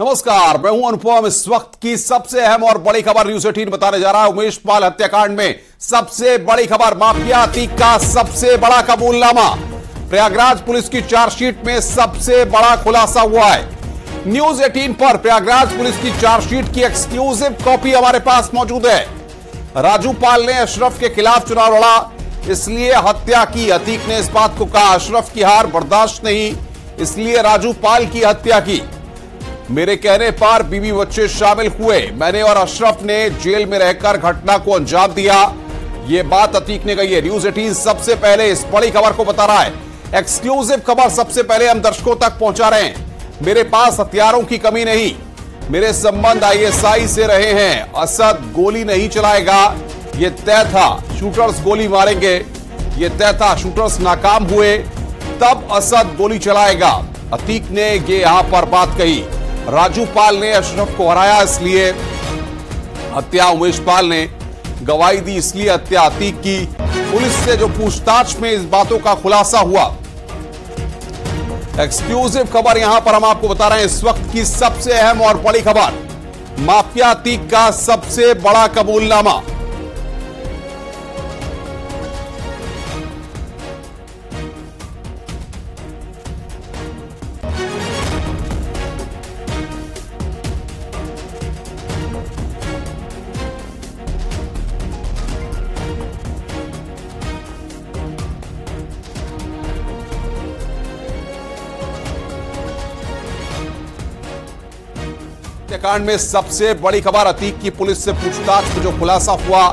नमस्कार, मैं हूं अनुपम। इस वक्त की सबसे अहम और बड़ी खबर न्यूज 18 बताने जा रहा है। उमेश पाल हत्याकांड में सबसे बड़ी खबर, माफिया अतीक का सबसे बड़ा कबूलनामा। प्रयागराज पुलिस की चार्जशीट में सबसे बड़ा खुलासा हुआ है। न्यूज 18 पर प्रयागराज पुलिस की चार्जशीट की एक्सक्लूसिव कॉपी हमारे पास मौजूद है। राजू पाल ने अशरफ के खिलाफ चुनाव लड़ा, इसलिए हत्या की। अतीक ने इस बात को कहा, अशरफ की हार बर्दाश्त नहीं, इसलिए राजू पाल की हत्या की। मेरे कहने पर बीवी बच्चे शामिल हुए। मैंने और अशरफ ने जेल में रहकर घटना को अंजाम दिया, यह बात अतीक ने कही है। न्यूज 18 सबसे पहले इस बड़ी खबर को बता रहा है। एक्सक्लूसिव खबर सबसे पहले हम दर्शकों तक पहुंचा रहे हैं। मेरे पास हथियारों की कमी नहीं, मेरे संबंध आईएसआई से रहे हैं। असद गोली नहीं चलाएगा, यह तय था। शूटर्स गोली मारेंगे, यह तय था। शूटर्स नाकाम हुए, तब असद गोली चलाएगा। अतीक ने ये यहां पर बात कही। राजू पाल ने अशरफ को हराया, इसलिए हत्या उमेश पाल ने। गवाही दी, इसलिए हत्या अतीक की। पुलिस से जो पूछताछ में इस बातों का खुलासा हुआ, एक्सक्लूसिव खबर यहां पर हम आपको बता रहे हैं। इस वक्त की सबसे अहम और बड़ी खबर, माफिया अतीक का सबसे बड़ा कबूलनामा। हत्याकांड में सबसे बड़ी खबर, अतीक की पुलिस से पूछताछ में जो खुलासा हुआ,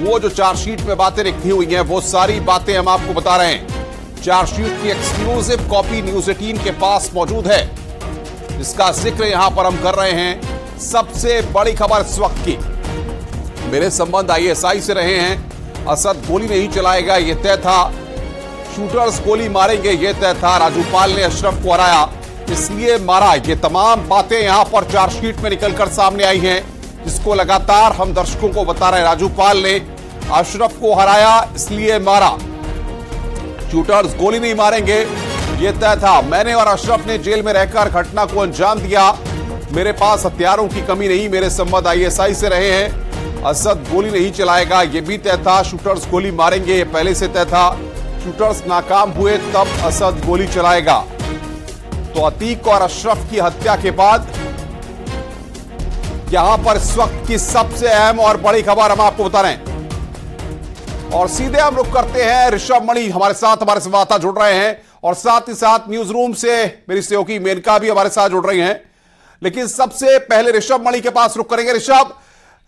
वो जो चार्जशीट में बातें लिखी हुई हैं, वो सारी बातें हम आपको बता रहे हैं। चार्जशीट की एक्सक्लूसिव कॉपी न्यूज 18 के पास मौजूद है, जिसका जिक्र यहां पर हम कर रहे हैं। सबसे बड़ी खबर इस वक्त की, मेरे संबंध आईएसआई से रहे हैं। असद गोली नहीं चलाएगा, यह तय था। शूटर्स गोली मारेंगे, यह तय था। राजू पाल ने अशरफ को हराया, इसलिए मारा। ये तमाम बातें यहां पर चार्जशीट में निकलकर सामने आई हैं, जिसको लगातार हम दर्शकों को बता रहे हैं। राजू पाल ने अशरफ को हराया, इसलिए मारा। शूटर्स गोली नहीं मारेंगे, ये तय था। मैंने और अशरफ ने जेल में रहकर घटना को अंजाम दिया। मेरे पास हथियारों की कमी नहीं, मेरे संबंध आईएसआई से रहे हैं। असद गोली नहीं चलाएगा, यह भी तय था। शूटर्स गोली मारेंगे, ये पहले से तय था। शूटर्स नाकाम हुए, तब असद गोली चलाएगा। तो अतीक और अशरफ की हत्या के बाद यहां पर इस वक्त की सबसे अहम और बड़ी खबर हम आपको बता रहे हैं। और सीधे हम रुख करते हैं, ऋषभ मणि हमारे संवाददाता जुड़ रहे हैं, और साथ ही साथ न्यूज रूम से मेरी सहयोगी मेनका भी हमारे साथ जुड़ रही हैं। लेकिन सबसे पहले ऋषभ मणि के पास रुख करेंगे। ऋषभ,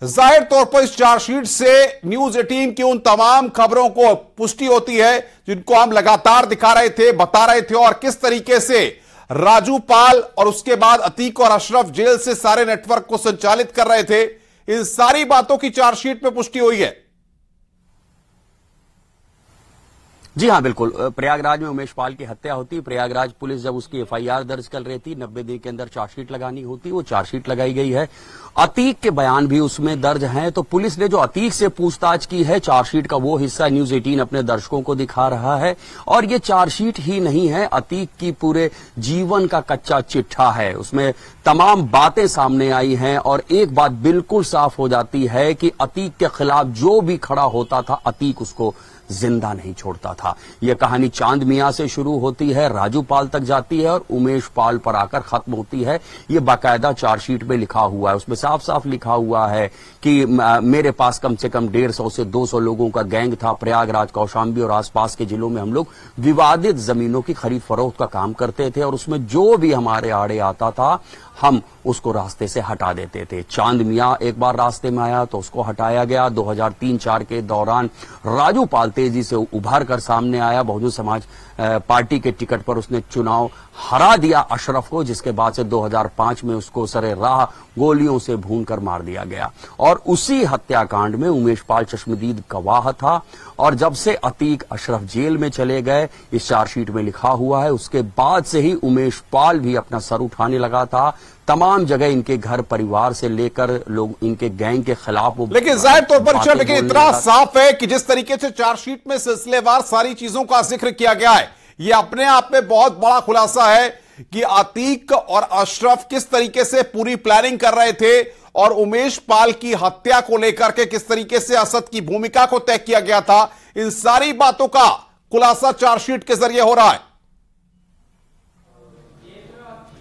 जाहिर तौर पर इस चार्जशीट से न्यूज 18 की उन तमाम खबरों को पुष्टि होती है जिनको हम लगातार दिखा रहे थे, बता रहे थे, और किस तरीके से राजू पाल और उसके बाद अतीक और अशरफ जेल से सारे नेटवर्क को संचालित कर रहे थे। इन सारी बातों की चार्जशीट में पुष्टि हुई है। जी हां, बिल्कुल। प्रयागराज में उमेश पाल की हत्या होती, प्रयागराज पुलिस जब उसकी एफआईआर दर्ज कर रही थी, 90 दिन के अंदर चार्जशीट लगानी होती, वो चार्जशीट लगाई गई है। अतीक के बयान भी उसमें दर्ज हैं। तो पुलिस ने जो अतीक से पूछताछ की है, चार्जशीट का वो हिस्सा न्यूज 18 अपने दर्शकों को दिखा रहा है। और ये चार्जशीट ही नहीं है, अतीक की पूरे जीवन का कच्चा चिट्ठा है। उसमें तमाम बातें सामने आई हैं, और एक बात बिल्कुल साफ हो जाती है कि अतीक के खिलाफ जो भी खड़ा होता था, अतीक उसको जिंदा नहीं छोड़ता था। यह कहानी चांद मियां से शुरू होती है, राजू पाल तक जाती है, और उमेश पाल पर आकर खत्म होती है। यह बाकायदा चार्जशीट में लिखा हुआ है। उसमें साफ साफ लिखा हुआ है कि मेरे पास कम से कम 150 से 200 लोगों का गैंग था। प्रयागराज, कौशांबी और आसपास के जिलों में हम लोग विवादित जमीनों की खरीद फरोख्त का काम करते थे, और उसमें जो भी हमारे आड़े आता था, हम उसको रास्ते से हटा देते थे। चांद मियां एक बार रास्ते में आया तो उसको हटाया गया। 2003-4 के दौरान राजू पाल तेजी से उभर कर सामने आया। बहुजन समाज पार्टी के टिकट पर उसने चुनाव हरा दिया अशरफ को, जिसके बाद से 2005 में उसको सरे राह गोलियों से भूनकर मार दिया गया। और उसी हत्याकांड में उमेश पाल चश्मदीद गवाह था। और जब से अतीक अशरफ जेल में चले गए, इस चार्जशीट में लिखा हुआ है, उसके बाद से ही उमेश पाल भी अपना सर उठाने लगा था। तमाम जगह इनके घर परिवार से लेकर लोग इनके गैंग के खिलाफ, लेकिन जाहिर तौर पर लेकिन इतना साफ है कि जिस तरीके से चार्जशीट में सिलसिलेवार सारी चीजों का जिक्र किया गया है, यह अपने आप में बहुत बड़ा खुलासा है कि अतीक और अशरफ किस तरीके से पूरी प्लानिंग कर रहे थे और उमेश पाल की हत्या को लेकर के किस तरीके से असद की भूमिका को तय किया गया था, इन सारी बातों का खुलासा चार्जशीट के जरिए हो रहा है।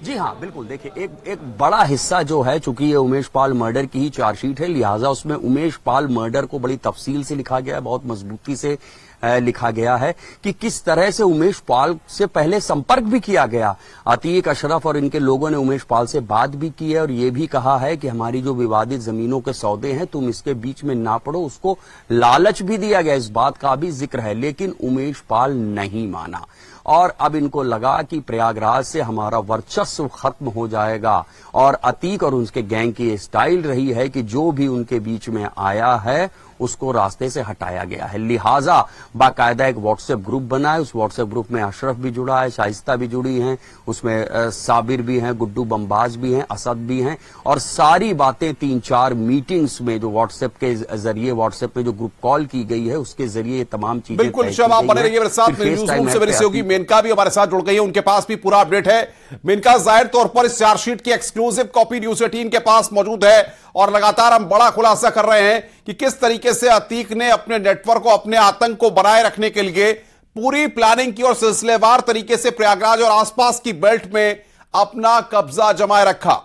जी हां, बिल्कुल। देखिए, एक बड़ा हिस्सा जो है, चूंकि ये उमेश पाल मर्डर की ही चार्जशीट है, लिहाजा उसमें उमेश पाल मर्डर को बड़ी तफसील से लिखा गया है, बहुत मजबूती से लिखा गया है कि किस तरह से उमेश पाल से पहले संपर्क भी किया गया। अतीक, अशरफ और इनके लोगों ने उमेश पाल से बात भी की है और ये भी कहा है कि हमारी जो विवादित जमीनों के सौदे हैं तुम इसके बीच में ना पड़ो, उसको लालच भी दिया गया, इस बात का भी जिक्र है, लेकिन उमेश पाल नहीं माना। और अब इनको लगा कि प्रयागराज से हमारा वर्चस्व खत्म हो जाएगा और अतीक और उनके गैंग की स्टाइल रही है कि जो भी उनके बीच में आया है उसको रास्ते से हटाया गया है। लिहाजा बाकायदा एक व्हाट्सएप ग्रुप बना है, उस व्हाट्सएप ग्रुप में अशरफ भी जुड़ा है, शाइस्ता भी जुड़ी हैं, उसमें साबिर भी हैं, गुड्डू बम्बाज भी हैं, असद भी हैं, और सारी बातें 3-4 मीटिंग्स में जो व्हाट्सएप के जरिए, व्हाट्सएप में जो ग्रुप कॉल की गई है उसके जरिए तमाम चीजें। बिल्कुल शमा, बने रहिए मेरे साथ। न्यूज रूम से मेरी सहयोगी मेनका भी हमारे साथ जुड़ गई है, उनके पास भी पूरा अपडेट है। मेनका, जाहिर तौर पर इस चार्जशीट की एक्सक्लूसिव कॉपी न्यूज 18 के पास मौजूद है और लगातार हम बड़ा खुलासा कर रहे हैं कि किस तरीके से अतीक ने अपने नेटवर्क को, अपने आतंक को बनाए रखने के लिए पूरी प्लानिंग की और सिलसिलेवार तरीके से प्रयागराज और आसपास की बेल्ट में अपना कब्जा जमाए रखा।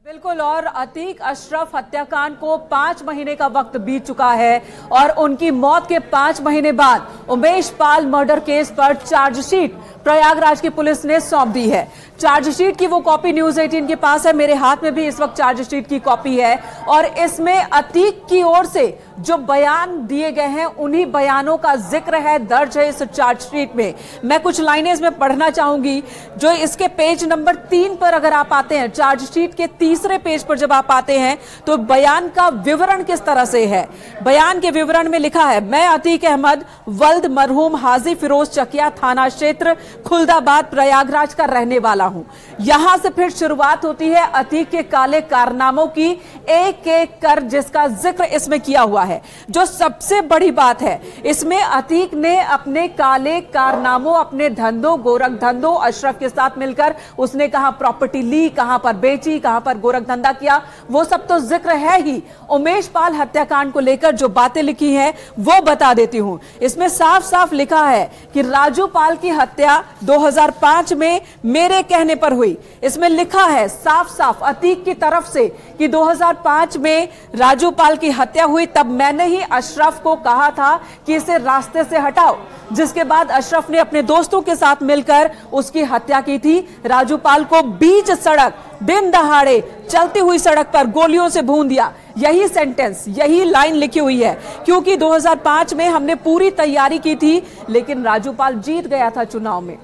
बिल्कुल, और अतीक अशरफ हत्याकांड को 5 महीने का वक्त बीत चुका है और उनकी मौत के 5 महीने बाद उमेश पाल मर्डर केस पर चार्जशीट प्रयागराज की पुलिस ने सौंप दी है। चार्जशीट की वो कॉपी न्यूज 18 के पास है, मेरे हाथ में भी इस वक्त चार्जशीट की कॉपी है और इसमें अतीक की ओर से जो बयान दिए गए हैं उन्हीं बयानों का जिक्र है, दर्ज है इस चार्जशीट में। मैं कुछ लाइनें इसमें पढ़ना चाहूंगी जो इसके पेज नंबर 3 पर अगर आप आते हैं, चार्जशीट के तीसरे पेज पर जब आप आते हैं तो बयान का विवरण किस तरह से है। बयान के विवरण में लिखा है, मैं अतीक अहमद वल्द मरहूम हाजी फिरोज चकिया थाना क्षेत्र खुलदाबाद प्रयागराज का रहने वाला हूं। यहां से फिर शुरुआत होती है अतीक के काले कारनामों की, एक एक कर जिसका जिक्र इसमें किया हुआ है। जो सबसे बड़ी बात है इसमें, अतीक ने अपने काले कारनामों, अपने धंधों, गोरख धंधों, अशरफ के साथ मिलकर उसने कहां प्रॉपर्टी ली, कहां पर बेची, कहां पर गोरख धंधा किया, वो सब तो जिक्र है ही। उमेश पाल हत्याकांड को लेकर जो बातें लिखी हैं वो बता देती हूं। इसमें साफ साफ लिखा है कि राजू पाल की हत्या 2005 में मेरे कहने पर हुई। इसमें लिखा है साफ साफ अतीक की तरफ से कि 2005 में राजू पाल की हत्या हुई, तब मैंने ही अशरफ को कहा था कि इसे रास्ते से हटाओ, जिसके बाद अशरफ ने अपने दोस्तों के साथ मिलकर उसकी हत्या की थी। राजू पाल को बीच सड़क दिन दहाड़े चलती हुई सड़क पर गोलियों से भून दिया। यही सेंटेंस, यही लाइन लिखी हुई है, क्योंकि 2005 में हमने पूरी तैयारी की थी लेकिन राजू पाल जीत गया था चुनाव में,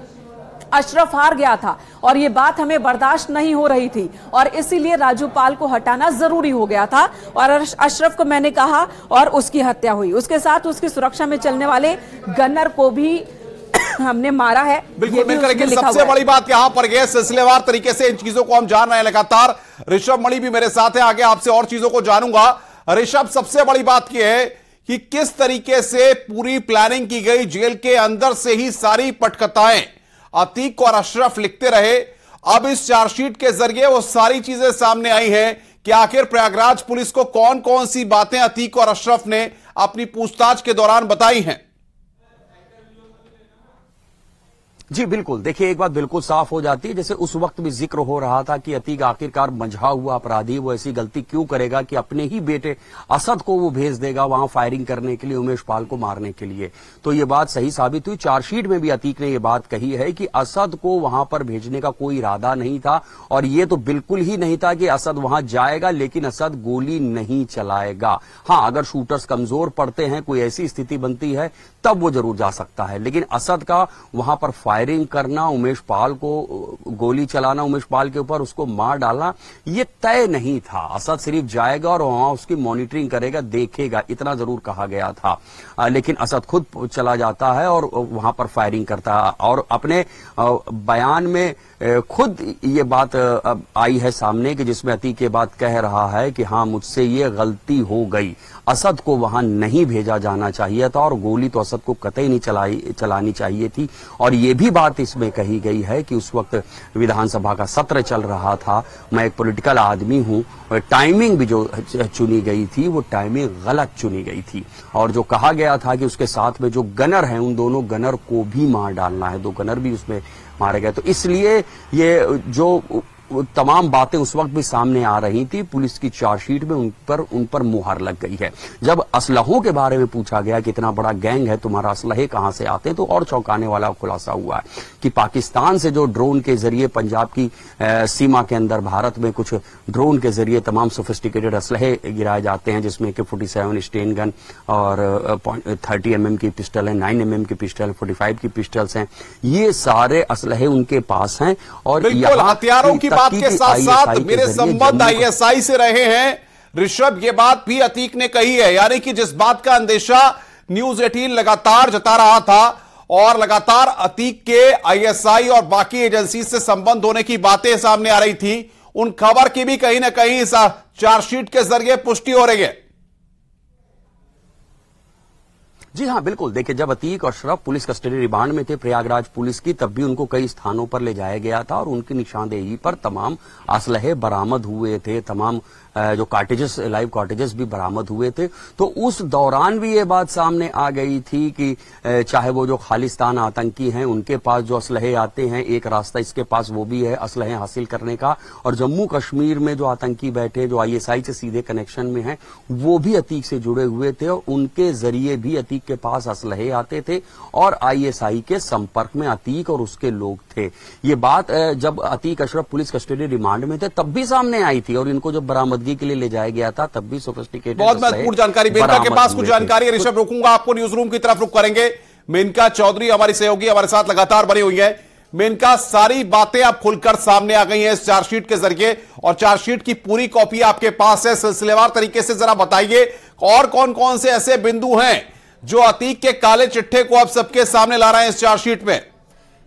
अशरफ हार गया था और यह बात हमें बर्दाश्त नहीं हो रही थी और इसीलिए राजू पाल को हटाना जरूरी हो गया था और अशरफ को मैंने कहा और उसकी हत्या हुई। उसके साथ उसकी सुरक्षा में चलने वाले गनर को भी हमने मारा है। बिल्कुल मिलकर, लेकिन सबसे बड़ी बात यहां पर यह सिलसिलेवार तरीके से इन चीजों को हम जान रहे हैं लगातार। ऋषभ मणि भी मेरे साथ है, आगे आपसे और चीजों को जानूंगा। ऋषभ, सबसे बड़ी बात यह है कि किस तरीके से पूरी प्लानिंग की गई, जेल के अंदर से ही सारी पटकथाएं अतीक और अशरफ लिखते रहे। अब इस चार्जशीट के जरिए वो सारी चीजें सामने आई हैं कि आखिर प्रयागराज पुलिस को कौन कौन सी बातें अतीक और अशरफ ने अपनी पूछताछ के दौरान बताई हैं। जी बिल्कुल, देखिए एक बात बिल्कुल साफ हो जाती है, जैसे उस वक्त भी जिक्र हो रहा था कि अतीक आखिरकार मंझा हुआ अपराधी, वो ऐसी गलती क्यों करेगा कि अपने ही बेटे असद को वो भेज देगा वहां फायरिंग करने के लिए, उमेश पाल को मारने के लिए। तो ये बात सही साबित हुई। चार्जशीट में भी अतीक ने ये बात कही है कि असद को वहां पर भेजने का कोई इरादा नहीं था और ये तो बिल्कुल ही नहीं था कि असद वहां जाएगा लेकिन असद गोली नहीं चलाएगा। हाँ, अगर शूटर्स कमजोर पड़ते हैं, कोई ऐसी स्थिति बनती है तब वो जरूर जा सकता है, लेकिन असद का वहां पर फायरिंग करना, उमेश पाल को गोली चलाना, उमेश पाल के ऊपर उसको मार डालना, ये तय नहीं था। असद सिर्फ जाएगा और वहां उसकी मॉनिटरिंग करेगा, देखेगा, इतना जरूर कहा गया था। लेकिन असद खुद चला जाता है और वहां पर फायरिंग करता है और अपने बयान में खुद ये बात आई है सामने कि जिसमें अतीक ये बात कह रहा है कि हाँ, मुझसे ये गलती हो गई, असद को वहां नहीं भेजा जाना चाहिए था और गोली तो असद को कतई नहीं चलानी चाहिए थी। और ये भी यही बात इसमें कही गई है कि उस वक्त विधानसभा का सत्र चल रहा था, मैं एक पॉलिटिकल आदमी हूं, और टाइमिंग भी जो चुनी गई थी वो टाइमिंग गलत चुनी गई थी। और जो कहा गया था कि उसके साथ में जो गनर हैं उन दोनों गनर को भी मार डालना है, 2 गनर भी उसमें मारे गए। तो इसलिए ये जो तमाम बातें उस वक्त भी सामने आ रही थी, पुलिस की चार्जशीट में उन पर मुहर लग गई है। जब असलहों के बारे में पूछा गया कि इतना बड़ा गैंग है, तुम्हारा असलहे कहां से आते हैं, तो और चौंकाने वाला खुलासा हुआ है कि पाकिस्तान से जो ड्रोन के जरिए पंजाब की सीमा के अंदर भारत में कुछ ड्रोन के जरिए तमाम सोफिस्टिकेटेड असलहे गिराए जाते हैं, जिसमें कि 47 स्टेन गन और 30 mm की पिस्टल है, 9 mm की पिस्टल, 45 की पिस्टल्स हैं, ये सारे असलहे उनके पास हैं। और हथियारों की बात के साथ साथ मेरे संबंध आईएसआई से रहे हैं ऋषभ, ये बात भी अतीक ने कही है, यानी कि जिस बात का अंदेशा न्यूज 18 लगातार जता रहा था और लगातार अतीक के आईएसआई और बाकी एजेंसी से संबंध होने की बातें सामने आ रही थी, उन खबर की भी कहीं ना कहीं इस चार्जशीट के जरिए पुष्टि हो रही है। जी हां, बिल्कुल। देखिए, जब अतीक और अशरफ पुलिस कस्टडी रिमांड में थे प्रयागराज पुलिस की, तब भी उनको कई स्थानों पर ले जाया गया था और उनकी निशानदेही पर तमाम असलहे बरामद हुए थे, तमाम जो कार्टेजेस, लाइव कार्टेजेस भी बरामद हुए थे। तो उस दौरान भी ये बात सामने आ गई थी कि चाहे वो जो खालिस्तान आतंकी हैं उनके पास जो असलहे आते हैं, एक रास्ता इसके पास वो भी है असलहे हासिल करने का, और जम्मू कश्मीर में जो आतंकी बैठे जो आईएसआई से सीधे कनेक्शन में हैं वो भी अतीक से जुड़े हुए थे और उनके जरिए भी अतीक के पास असलहे आते थे और आईएसआई के संपर्क में अतीक और उसके लोग थे। ये बात जब Atiq Ashraf police custody remand में थे तब भी सामने आई थी, और इनको जब बरामदगी के लिए ले जाया गया था तब भी सोफिस्टिकेटेड बहुत महत्वपूर्ण जानकारी मेनका के पास कुछ जानकारी है। ऋषभ, रोकूंगा आपको, न्यूज रूम की तरफ रुख करेंगे। मेनका चौधरी हमारी सहयोगी हमारे साथ लगातार बनी हुई है। मेनका, सारी बातें अब खुलकर सामने आ गई हैं इस चार्जशीट के जरिए, और चार्जशीट की पूरी कॉपी आपके पास है। सिलसिलेवार तरीके से जरा बताइए और कौन कौन से ऐसे बिंदु हैं जो अतीक के काले चिट्ठे को अब सबके सामने ला रहे हैं इस चार्जशीट में।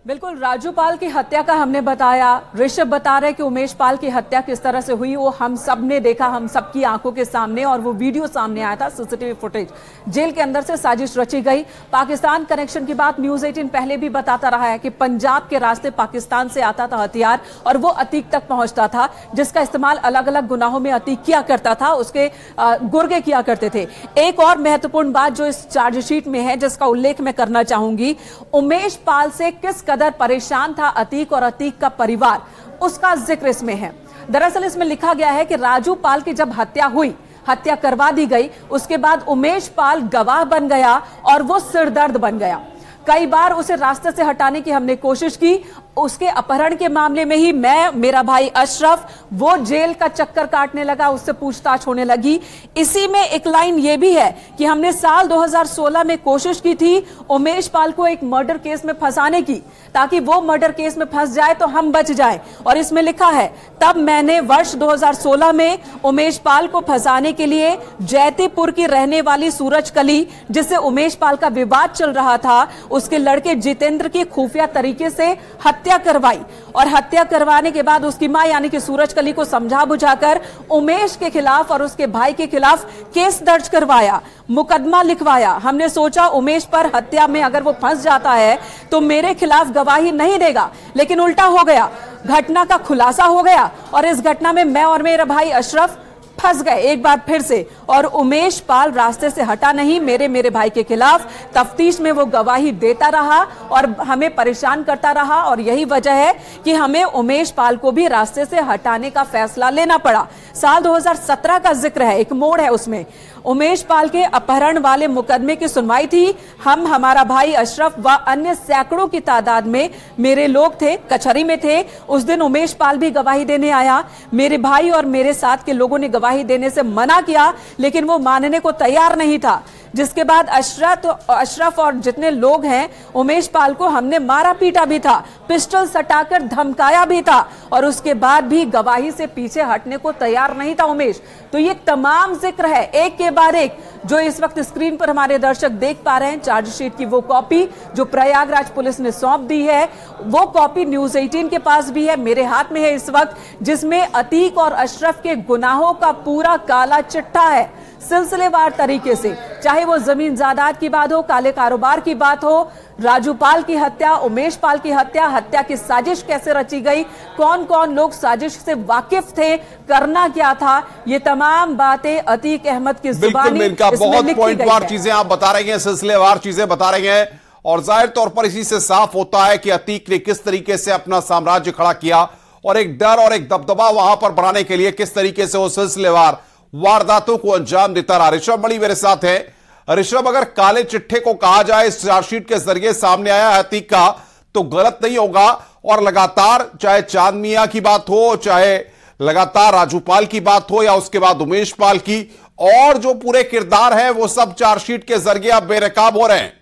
बिल्कुल, राजू पाल की हत्या का हमने बताया, ऋषभ बता रहे कि उमेश पाल की हत्या किस तरह से हुई वो हम सब ने देखा, हम सबकी आंखों के सामने, और वो वीडियो सामने आया था, सीसीटीवी फुटेज। जेल के अंदर से साजिश रची गई। पाकिस्तान कनेक्शन की बात न्यूज 18 पहले भी बताता रहा है कि पंजाब के रास्ते पाकिस्तान से आता था हथियार और वो अतीक तक पहुंचता था, जिसका इस्तेमाल अलग अलग गुनाहों में अतीक किया करता था, उसके गुर्गे किया करते थे। एक और महत्वपूर्ण बात जो इस चार्जशीट में है जिसका उल्लेख मैं करना चाहूंगी, उमेश पाल से किस कदर परेशान था अतीक और अतीक का परिवार, उसका जिक्र इसमें है। दरअसल इसमें लिखा गया है कि राजू पाल की जब हत्या हुई, हत्या करवा दी गई, उसके बाद उमेश पाल गवाह बन गया और वो सिरदर्द बन गया। कई बार उसे रास्ते से हटाने की हमने कोशिश की। उसके अपहरण के मामले में ही मेरा भाई अशरफ वो जेल का चक्कर काटने लगा, उससे पूछताछ होने लगी। इसी में एक लाइन ये भी है कि हमने साल 2016 में कोशिश की थी उमेश पाल को एक मर्डर केस में फंसाने की, ताकि वो मर्डर केस में फंस जाए तो हम बच जाए। और इसमें लिखा है, तब मैंने वर्ष 2016 में उमेश पाल को फंसाने के लिए जैतीपुर की रहने वाली सूरज कली, जिससे उमेश पाल का विवाद चल रहा था, उसके लड़के जितेंद्र की खुफिया तरीके से हत्या करवाई, और हत्या करवाने के बाद उसकी मां यानी कि सूरज कली को समझा बुझाकर उमेश के खिलाफ और उसके भाई के खिलाफ केस दर्ज करवाया, मुकदमा लिखवाया। हमने सोचा उमेश पर हत्या में अगर वो फंस जाता है तो मेरे खिलाफ गवाही नहीं देगा, लेकिन उल्टा हो गया। घटना का खुलासा हो गया और इस घटना में मैं और मेरा भाई अशरफ फंस गए एक बार फिर से, और उमेश पाल रास्ते से हटा नहीं। मेरे भाई के खिलाफ तफ्तीश में वो गवाही देता रहा और हमें परेशान करता रहा, और यही वजह है कि हमें उमेश पाल को भी रास्ते से हटाने का फैसला लेना पड़ा। साल 2017 का जिक्र है, एक मोड़ है उसमें। उमेश पाल के अपहरण वाले मुकदमे की सुनवाई थी। हमारा भाई अशरफ व अन्य सैकड़ों की तादाद में मेरे लोग थे, कचहरी में थे। उस दिन उमेश पाल भी गवाही देने आया। मेरे भाई और मेरे साथ के लोगों ने गवाही देने से मना किया, लेकिन वो मानने को तैयार नहीं था। जिसके बाद अशरफ और जितने लोग हैं उमेश पाल को हमने मारा पीटा भी था, पिस्टल सटाकर धमकाया भी था, और उसके बाद भी गवाही से पीछे हटने को तैयार नहीं था उमेश। तो ये तमाम जिक्र है एक के बाद एक जो इस वक्त स्क्रीन पर हमारे दर्शक देख पा रहे हैं। चार्जशीट की वो कॉपी जो प्रयागराज पुलिस ने सौंप दी है, वो कॉपी न्यूज 18 के पास भी है, मेरे हाथ में है इस वक्त, जिसमें अतीक और अशरफ के गुनाहों का पूरा काला चिट्ठा है सिलसिलेवार तरीके से। चाहे वो जमीन जायदाद की बात हो, काले कारोबार की बात हो, राजूपाल की हत्या, उमेश पाल की हत्या की साजिश कैसे रची गई, कौन कौन लोग साजिश से वाकिफ थे, करना क्या था, ये तमाम बातें अतीक अहमद की जुबानी बहुत पॉइंटवार चीजें आप बता रही हैं, सिलसिलेवार चीजें बता रही हैं, और जाहिर तौर पर इसी से साफ होता है कि अतीक ने किस तरीके से अपना साम्राज्य खड़ा किया और एक डर और एक दबदबा वहां पर बनाने के लिए किस तरीके से वो सिलसिलेवार वारदातों को अंजाम देता रहा। ऋषभ मणि मेरे साथ है। ऋषभ, अगर काले चिट्ठे को कहा जाए इस चार्जशीट के जरिए सामने आया है अतीक का, तो गलत नहीं होगा, और लगातार चाहे चांद मियां की बात हो, चाहे लगातार राजूपाल की बात हो, या उसके बाद उमेश पाल की, और जो पूरे किरदार है वो सब चार्जशीट के जरिए अब बेनकाब हो रहे हैं।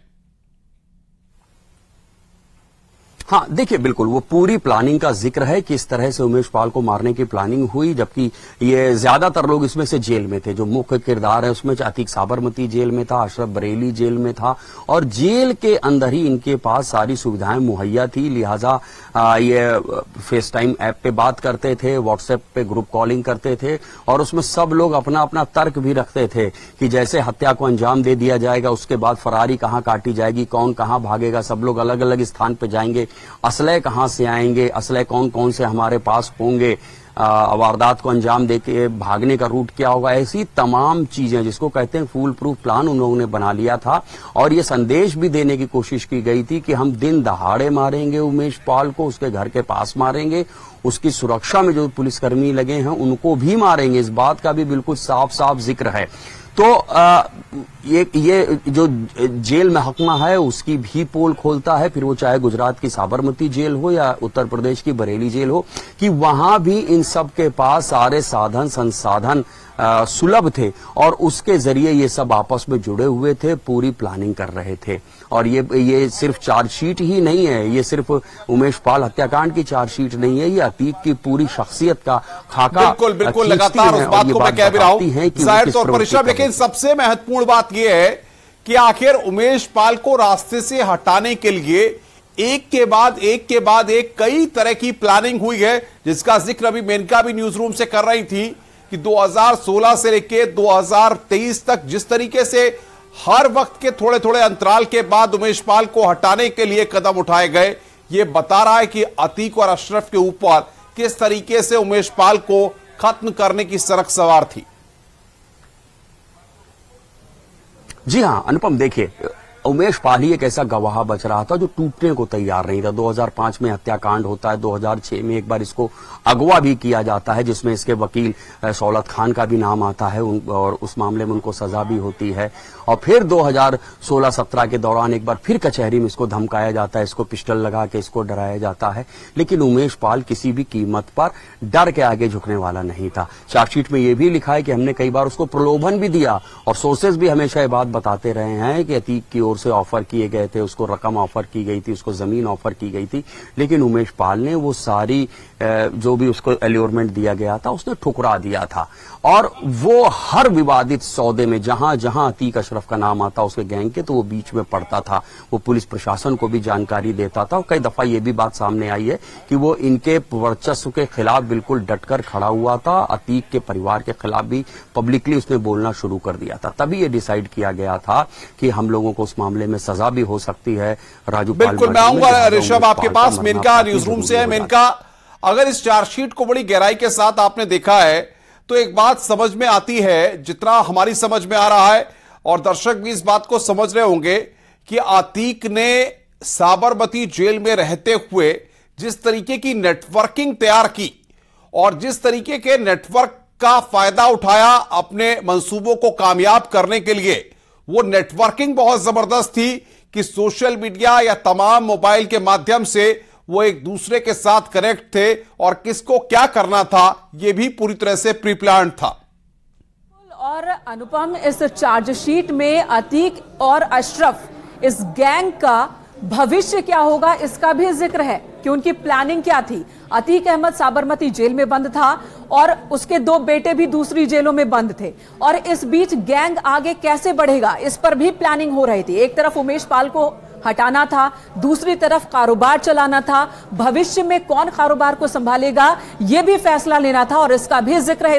हाँ, देखिए, बिल्कुल वो पूरी प्लानिंग का जिक्र है कि इस तरह से उमेश पाल को मारने की प्लानिंग हुई, जबकि ये ज्यादातर लोग इसमें से जेल में थे। जो मुख्य किरदार है उसमें अतीक साबरमती जेल में था, अशरफ बरेली जेल में था, और जेल के अंदर ही इनके पास सारी सुविधाएं मुहैया थी। लिहाजा ये फेस टाइम ऐप पे बात करते थे, व्हाट्सएप पे ग्रुप कॉलिंग करते थे, और उसमें सब लोग अपना अपना तर्क भी रखते थे कि जैसे हत्या को अंजाम दे दिया जाएगा, उसके बाद फरारी कहां काटी जाएगी, कौन कहां भागेगा, सब लोग अलग अलग स्थान पे जाएंगे, असलहे कहां से आएंगे, असलहे कौन कौन से हमारे पास होंगे, वारदात को अंजाम देके भागने का रूट क्या होगा, ऐसी तमाम चीजें जिसको कहते हैं फूल प्रूफ प्लान उन्होंने बना लिया था। और ये संदेश भी देने की कोशिश की गई थी कि हम दिन दहाड़े मारेंगे उमेश पाल को, उसके घर के पास मारेंगे, उसकी सुरक्षा में जो पुलिसकर्मी लगे हैं उनको भी मारेंगे। इस बात का भी बिल्कुल साफ साफ जिक्र है। तो ये जो जेल महकमा है उसकी भी पोल खोलता है, फिर वो चाहे गुजरात की साबरमती जेल हो या उत्तर प्रदेश की बरेली जेल हो, कि वहां भी इन सब के पास सारे साधन संसाधन सुलभ थे, और उसके जरिए ये सब आपस में जुड़े हुए थे, पूरी प्लानिंग कर रहे थे। और ये सिर्फ चार्जशीट ही नहीं है, ये सिर्फ उमेश पाल हत्याकांड की चार्जशीट नहीं है, ये अतीक की पूरी शख्सियत का खाका। बिल्कुल बिल्कुल, लगातार उस बात को मैं कह भी रहा हूं, जाहिर तौर पर ऋषभ, लेकिन सबसे महत्वपूर्ण बात यह है कि आखिर उमेश पाल को रास्ते से हटाने के लिए एक के बाद एक कई तरह की प्लानिंग हुई है, जिसका जिक्र अभी मेनका भी न्यूज रूम से कर रही थी कि 2016 से लेकर 2023 तक जिस तरीके से हर वक्त के थोड़े थोड़े अंतराल के बाद उमेश पाल को हटाने के लिए कदम उठाए गए, ये बता रहा है कि अतीक और अशरफ के ऊपर किस तरीके से उमेश पाल को खत्म करने की सरक सवार थी। जी हां अनुपम, देखिए, उमेश पाल ही एक ऐसा गवाह बच रहा था जो टूटने को तैयार नहीं था। 2005 में हत्याकांड होता है, 2006 में एक बार इसको अगवा भी किया जाता है, जिसमें इसके वकील शौलत खान का भी नाम आता है, और उस मामले में उनको सजा भी होती है। और फिर 2016-17 के दौरान एक बार फिर कचहरी में इसको धमकाया जाता है, इसको पिस्टल लगा के इसको डराया जाता है। लेकिन उमेश पाल किसी भी कीमत पर डर के आगे झुकने वाला नहीं था। चार्जशीट में यह भी लिखा है कि हमने कई बार उसको प्रलोभन भी दिया, और सोर्सेज भी हमेशा ये बात बताते रहे हैं कि अतीक की ओर से ऑफर किए गए थे, उसको रकम ऑफर की गई थी, उसको जमीन ऑफर की गई थी, लेकिन उमेश पाल ने वो सारी जो भी उसको एल्योरमेंट दिया गया था उसने ठुकरा दिया था। और वो हर विवादित सौदे में जहां जहां अतीक अशरफ का नाम आता उसके गैंग के, तो वो बीच में पड़ता था, वो पुलिस प्रशासन को भी जानकारी देता था। और कई दफा ये भी बात सामने आई है कि वो इनके वर्चस्व के खिलाफ बिल्कुल डटकर खड़ा हुआ था। अतीक के परिवार के खिलाफ भी पब्लिकली उसने बोलना शुरू कर दिया था। तभी ये डिसाइड किया गया था कि हम लोगों को उस मामले में सजा भी हो सकती है। राजूपाल, बिल्कुल, मैं आऊंगा ऋषभ आपके पास। मेनका न्यूज रूम से है। मेनका, अगर इस चार्जशीट को बड़ी गहराई के साथ आपने देखा है तो एक बात समझ में आती है, जितना हमारी समझ में आ रहा है और दर्शक भी इस बात को समझ रहे होंगे, कि अतीक ने साबरमती जेल में रहते हुए जिस तरीके की नेटवर्किंग तैयार की और जिस तरीके के नेटवर्क का फायदा उठाया अपने मंसूबों को कामयाब करने के लिए, वो नेटवर्किंग बहुत जबरदस्त थी कि सोशल मीडिया या तमाम मोबाइल के माध्यम से वो एक दूसरे के साथ कनेक्ट थे, और किसको क्या करना था ये भी पूरी तरह से प्री प्लान था। और अनुपम, इस चार्जशीट में अतीक और अशरफ, इस गैंग का भविष्य क्या होगा इसका भी जिक्र है कि उनकी प्लानिंग क्या थी। अतीक अहमद साबरमती जेल में बंद था और उसके 2 बेटे भी दूसरी जेलों में बंद थे, और इस बीच गैंग आगे कैसे बढ़ेगा इस पर भी प्लानिंग हो रही थी। एक तरफ उमेश पाल को हटाना था, दूसरी तरफ कारोबार चलाना था, भविष्य में कौन कारोबार को संभालेगा यह भी फैसला लेना था। और इसका भी जिक्र है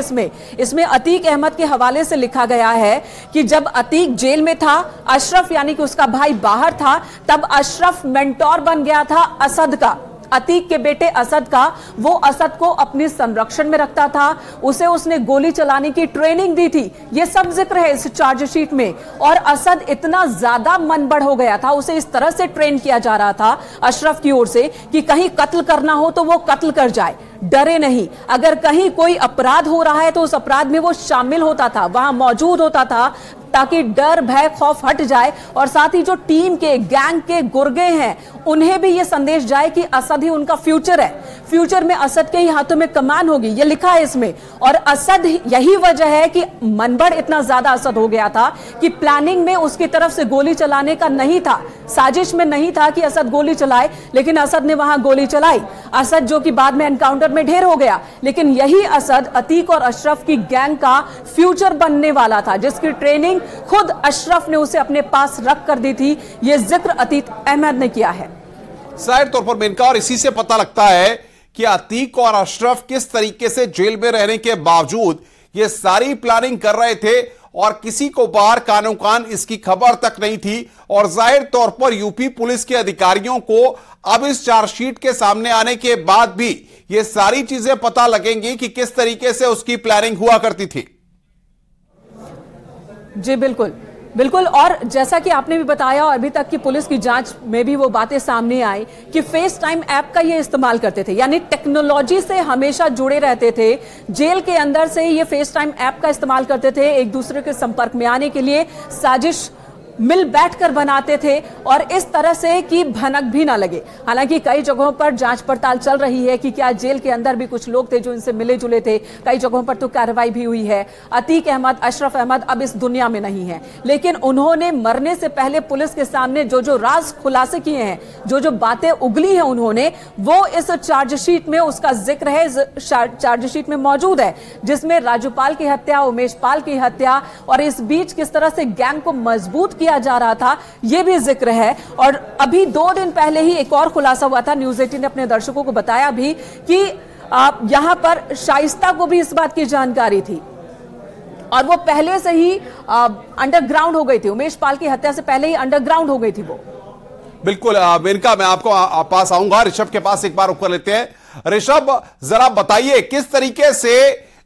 इसमें अतीक अहमद के हवाले से लिखा गया है कि जब अतीक जेल में था, अशरफ यानी कि उसका भाई बाहर था, तब अशरफ मेंटोर बन गया था असद का, अतीक के बेटे असद का। वो असद को अपने संरक्षण में रखता था, उसने गोली चलाने की ट्रेनिंग दी थी। ये सब जिक्र है इस चार्जशीट में। और असद इतना ज्यादा मनबड़ हो गया था, उसे इस तरह से ट्रेन किया जा रहा था अशरफ की ओर से कि कहीं कत्ल करना हो तो वो कत्ल कर जाए, डरे नहीं। अगर कहीं कोई अपराध हो रहा है तो उस अपराध में वो शामिल होता था, वहां मौजूद होता था, ताकि डर भय खौफ हट जाए। और साथ ही जो टीम के गैंग के गुर्गे हैं उन्हें भी यह संदेश जाए कि असद ही उनका फ्यूचर है, फ्यूचर में असद के ही हाथों में कमान होगी, यह लिखा है इसमें। और असद, यही वजह है कि मनबड़ इतना ज्यादा असद हो गया था कि प्लानिंग में उसकी तरफ से गोली चलाने का नहीं था, साजिश में नहीं था कि असद गोली चलाए, लेकिन असद ने वहां गोली चलाई। असद जो कि बाद में एनकाउंटर में ढेर हो गया, लेकिन यही असद अतीक और अशरफ की गैंग का फ्यूचर बनने वाला था, जिसकी ट्रेनिंग खुद अशरफ ने उसे अपने पास रख कर दी थी। यह जिक्र अतीक अहमद ने किया है। जाहिर तौर पर मेनका, और इसी से पता लगता है कि अतीक और अशरफ किस तरीके से जेल में रहने के बावजूद ये सारी प्लानिंग कर रहे थे और किसी को बाहर कानो कान इसकी खबर तक नहीं थी। और जाहिर तौर पर यूपी पुलिस के अधिकारियों को अब इस चार्जशीट के सामने आने के बाद भी ये सारी चीजें पता लगेंगी कि किस तरीके से उसकी प्लानिंग हुआ करती थी। जी बिल्कुल बिल्कुल। और जैसा कि आपने भी बताया और अभी तक की पुलिस की जांच में भी वो बातें सामने आई कि फेस टाइम ऐप का ये इस्तेमाल करते थे, यानी टेक्नोलॉजी से हमेशा जुड़े रहते थे। जेल के अंदर से ये फेस टाइम ऐप का इस्तेमाल करते थे, एक दूसरे के संपर्क में आने के लिए साजिश मिल बैठकर बनाते थे और इस तरह से कि भनक भी ना लगे। हालांकि कई जगहों पर जांच पड़ताल चल रही है कि क्या जेल के अंदर भी कुछ लोग थे जो इनसे मिले जुले थे, कई जगहों पर तो कार्रवाई भी हुई है। अतीक अहमद, अशरफ अहमद अब इस दुनिया में नहीं है, लेकिन उन्होंने मरने से पहले पुलिस के सामने जो राज खुलासे किए हैं, जो बातें उगली हैं उन्होंने, वो इस चार्जशीट में उसका जिक्र है, इस चार्जशीट में मौजूद है, जिसमें राजूपाल की हत्या, उमेश पाल की हत्या और इस बीच किस तरह से गैंग को मजबूत किया जा रहा था, यह भी जिक्र है। और अभी 2 दिन पहले ही एक और खुलासा हुआ था, न्यूज़ 18 ने अपने दर्शकों को बताया भी कि यहां पर शाइस्ता को भी इस बात की जानकारी थी और वो पहले से ही अंडरग्राउंड हो गई थी, उमेश पाल की हत्या से पहले ही अंडरग्राउंड हो गई थी वो। बिल्कुल मेनका, मैं आपको पास आऊंगा, ऋषभ के पास एक बार रुक कर लेते हैं। ऋषभ, जरा बताइए किस तरीके से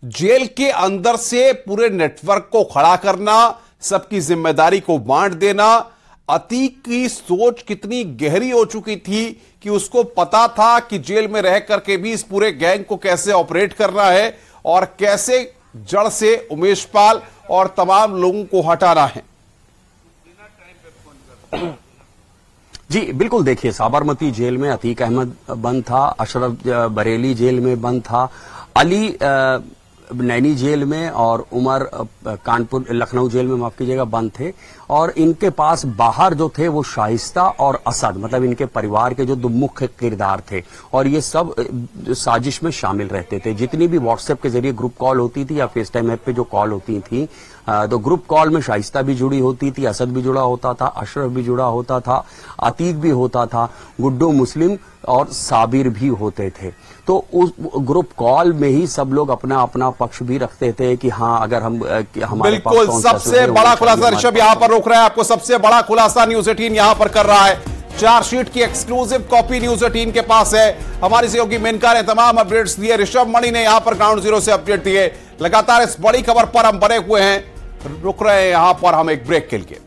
जेल के अंदर से पूरे नेटवर्क को खड़ा करना, सबकी जिम्मेदारी को बांट देना, अतीक की सोच कितनी गहरी हो चुकी थी कि उसको पता था कि जेल में रह करके भी इस पूरे गैंग को कैसे ऑपरेट करना है और कैसे जड़ से उमेश पाल और तमाम लोगों को हटाना है। जी बिल्कुल, देखिए साबरमती जेल में अतीक अहमद बंद था, अशरफ बरेली जेल में बंद था, अली नैनी जेल में और उमर कानपुर लखनऊ जेल में, माफ कीजिएगा, बंद थे। और इनके पास बाहर जो थे वो शाइस्ता और असद, मतलब इनके परिवार के जो 2 मुख्य किरदार थे और ये सब साजिश में शामिल रहते थे। जितनी भी व्हाट्सएप के जरिए ग्रुप कॉल होती थी या फेस टाइम ऐप पे जो कॉल होती थी, तो ग्रुप कॉल में शाइस्ता भी जुड़ी होती थी, असद भी जुड़ा होता था, अशरफ भी जुड़ा होता था, अतीक भी होता था, गुड्डू मुस्लिम और साबिर भी होते थे। तो उस ग्रुप कॉल में ही सब लोग अपना अपना पक्ष भी रखते थे कि हाँ, अगर हम हमारे पास बिल्कुल सबसे बड़ा खुलासा ऋषभ यहां पर रोक रहा है आपको, सबसे बड़ा खुलासा न्यूज़ 18 यहां पर कर रहा है। चार्जशीट की एक्सक्लूसिव कॉपी न्यूज़ 18 के पास है। हमारी सहयोगी मेनका ने तमाम अपडेट्स दिए, ऋषभ मणि ने यहां पर ग्राउंड जीरो से अपडेट दिए। लगातार इस बड़ी खबर पर हम बने हुए हैं, रुक रहे हैं यहां पर हम एक ब्रेक के लिए।